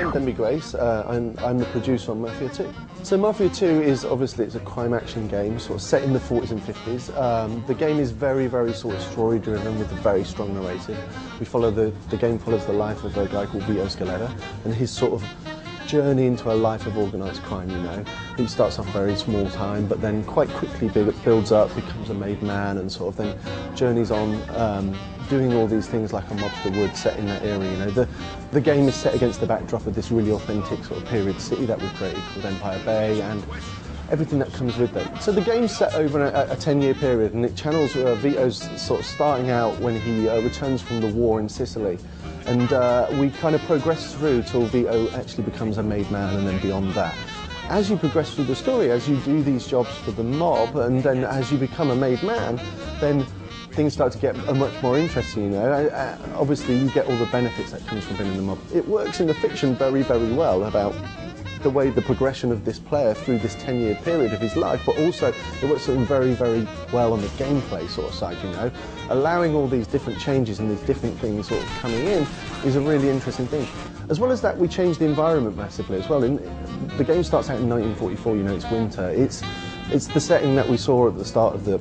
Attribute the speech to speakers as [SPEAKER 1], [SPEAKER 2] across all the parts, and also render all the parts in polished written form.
[SPEAKER 1] I'm Denby Grace. I'm the producer on Mafia 2. So Mafia 2 is obviously it's a crime action game, sort of set in the 40s and 50s. The game is very, very sort of story driven with a very strong narrative. We follow the game follows the life of a guy called Vito Scaletta and his sort of journey into a life of organised crime, you know. He starts off very small time, but then quite quickly builds up, becomes a made man, and sort of then journeys on doing all these things like a mobster would set in that era, you know. The game is set against the backdrop of this really authentic sort of period city that we've created called Empire Bay, and everything that comes with it. So the game's set over a 10-year period, and it channels Vito's sort of starting out when he returns from the war in Sicily. And we kind of progress through till Vito actually becomes a made man, and then beyond that. As you progress through the story, as you do these jobs for the mob, and then as you become a made man, then things start to get much more interesting, you know. Obviously, you get all the benefits that comes from being in the mob. It works in the fiction very, very well about the way the progression of this player through this 10-year period of his life, but also it works very, very well on the gameplay sort of side, you know. Allowing all these different changes and these different things sort of coming in is a really interesting thing. As well as that, we changed the environment massively as well. The game starts out in 1944, you know, it's winter. It's the setting that we saw at the start of the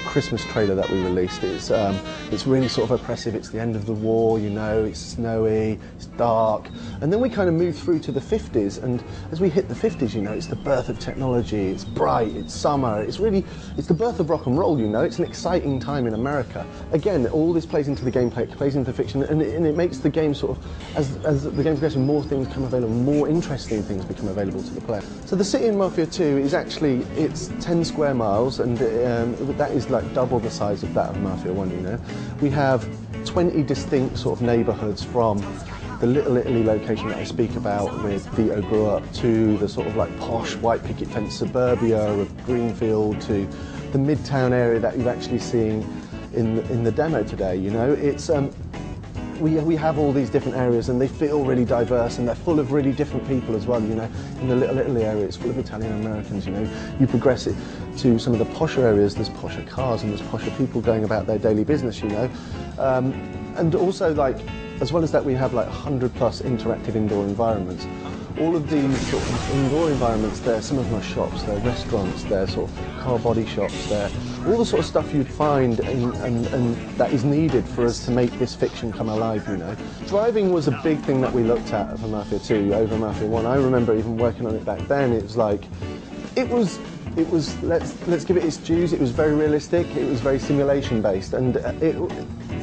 [SPEAKER 1] Christmas trailer that we released. It's really sort of oppressive. It's the end of the war, you know, it's snowy, it's dark. And then we kind of move through to the 50s, and as we hit the 50s, you know, it's the birth of technology, it's bright, it's summer, it's the birth of rock and roll, you know. It's an exciting time in America. Again, all this plays into the gameplay, it plays into the fiction, and it makes the game sort of, as the game progresses, more things come available, more interesting things become available to the player. So the city in Mafia 2 is actually, it's 10 square miles, and that is like double the size of that of Mafia 1, you know. We have 20 distinct sort of neighbourhoods, from the Little Italy location that I speak about where Vito grew up, to the sort of like posh white picket fence suburbia of Greenfield, to the Midtown area that you're actually seeing in the demo today, you know. It's we have all these different areas, and they feel really diverse, and they're full of really different people as well, you know. In the Little Italy area, it's full of Italian Americans, you know. You progress it to some of the posher areas, there's posher cars and there's posher people going about their daily business, you know. And also, like, as well as that, we have like 100+ interactive indoor environments. All of these sort of indoor environments, they're some of my shops, they're restaurants, they're sort of car body shops, they're all the sort of stuff you'd find and that is needed for us to make this fiction come alive, you know. Driving was a big thing that we looked at for Mafia 2 over Mafia 1. I remember even working on it back then. It was like, it was let's give it its dues. It was very realistic, it was very simulation based, and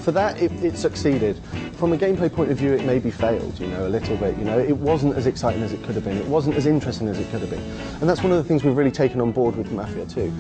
[SPEAKER 1] for that it succeeded. From a gameplay point of view, it maybe failed, you know, a little bit, you know. It wasn't as exciting as it could have been, it wasn't as interesting as it could have been. And that's one of the things we've really taken on board with Mafia 2.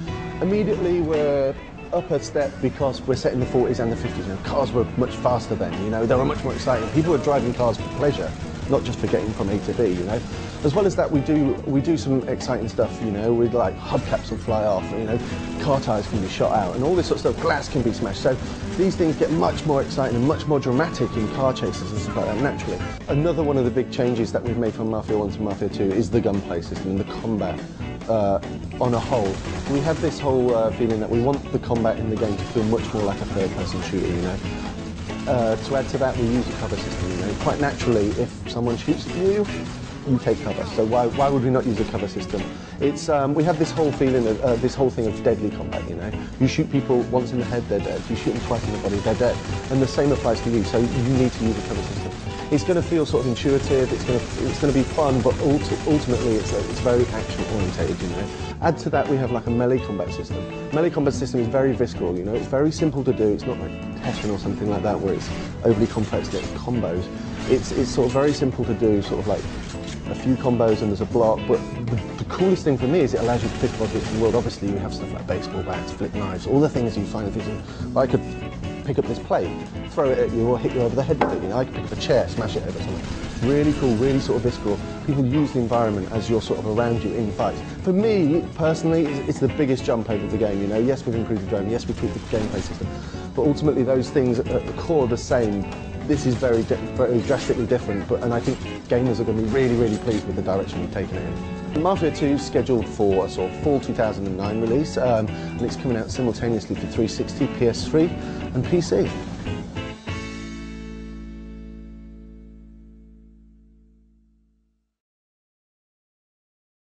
[SPEAKER 1] Immediately we're up a step because we're set in the 40s and the 50s, you know. Cars were much faster then, you know, they were much more exciting. People were driving cars for pleasure, not just for getting from A to B, you know. As well as that, we do some exciting stuff, you know, with like hubcaps will fly off, you know, car tyres can be shot out, and all this sort of stuff, glass can be smashed. So these things get much more exciting and much more dramatic in car chases and stuff like that, naturally. Another one of the big changes that we've made from Mafia 1 to Mafia 2 is the gunplay system and the combat on a whole. We have this whole feeling that we want the combat in the game to feel much more like a third-person shooter, you know. To add to that, we use a cover system, you know. Quite naturally, if someone shoots at you, you take cover. So why would we not use a cover system? It's we have this whole feeling of this whole thing of deadly combat, you know. You shoot people once in the head, they're dead. You shoot them twice in the body, they're dead. And the same applies to you. So you need to use a cover system. It's going to feel sort of intuitive. It's going to be fun, but ultimately it's very action orientated, you know. Add to that, we have like a melee combat system. Melee combat system is very visceral, you know. It's very simple to do. It's not like Tekken or something like that where it's overly complex little combos. It's sort of very simple to do, sort of like a few combos and there's a block, but the coolest thing for me is it allows you to pick up objects in the world. Obviously you have stuff like baseball bats, flip knives, all the things you find in things. I could pick up this plate, throw it at you, or hit you over the head with it, you know. I could pick up a chair, smash it over something. Really cool, really sort of visceral. People use the environment as you're sort of around you in fights. For me, personally, it's the biggest jump over the game, you know. Yes, we've improved the drone, yes, we've tweaked the gameplay system, but ultimately those things at the core are the same. This is very drastically different, and I think gamers are going to be really, really pleased with the direction we've taken it in. Mafia 2 is scheduled for a sort of fall 2009 release, and it's coming out simultaneously for 360, PS3 and PC.